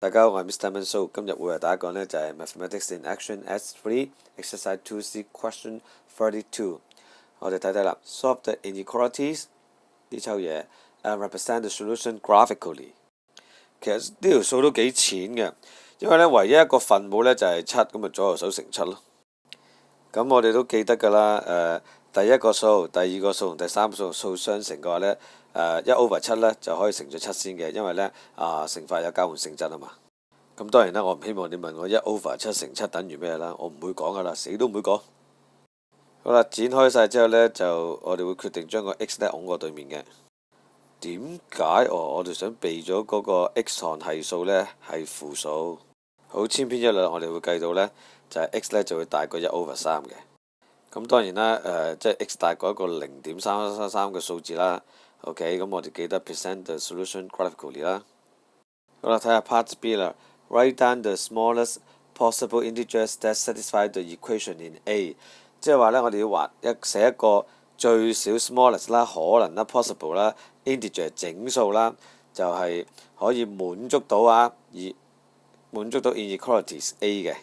大家好，我係 Mr. Manso，今日會為大家講呢就係 Mathematics in Action S3 Ex2C Q32。我哋睇睇啦 ，solve the inequalities 呢抽嘢，represent the solution graphically。其實呢條數都幾淺嘅，因為呢唯一一個分母呢就係7，咁咪左右手乘7咯。咁我哋都記得㗎啦，第一個數、第二個數同第三個數相乘嘅話呢，1/7呢就可以乘咗7先嘅，因為呢乘法有交換性質啊嘛。咁當然啦，我唔希望你問我1/7乘7等於咩啦，我唔會講噶啦，死都唔會講。好啦，展開晒之後呢，就我哋會決定將個 x 呢拱過對面嘅。點解？我哋想避咗嗰個 x 項係數呢係負數，好千篇一律，我哋會計到呢，就係 x 呢就會大過1/3嘅。咁當然啦，即係 x 大過一個0.333嘅數字啦。OK， 咁我哋記得 present the solution graphically 啦。好啦，睇下 Part B 啦。Write down the smallest possible integers that satisfy the equation in A， 即係話呢，我哋要寫一個最少 smallest 啦、可能啦、possible 啦、integer 整數啦，就係可以滿足到inequalities A 嘅。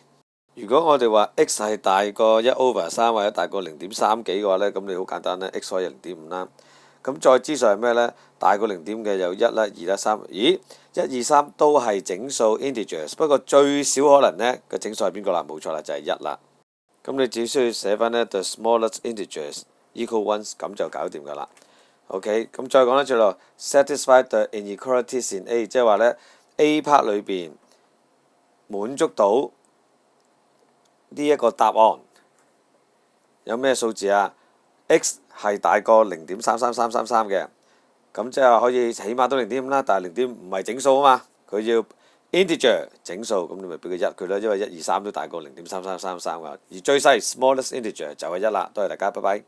如果我哋話 x 係大過1/3或者大過0.3幾嘅話呢，咁你好簡單啦 x 可以0.5啦。咁再之上係咩呢？大過0點嘅有1啦、2啦、3。咦，1、2、3都係整數 integers， 不過最少可能呢個整數係邊個啦？冇錯啦，就係1啦。咁你只需要寫翻呢 the smallest integers equal 1， 咁就搞掂㗎啦。OK， 咁再講一次咯 ，satisfy the inequalities in A， 即係話呢 A part 裏邊滿足到呢一個答案有咩數字啊 ？x 係大過0.33333嘅，咁即係話可以起碼都0.5啦，但係0.5唔係整數啊嘛，佢要 integer 整數，咁你咪俾個1佢啦，因為1、2、3都大過0.33333㗎，而最細 smallest integer 就係1啦。多謝大家，拜拜。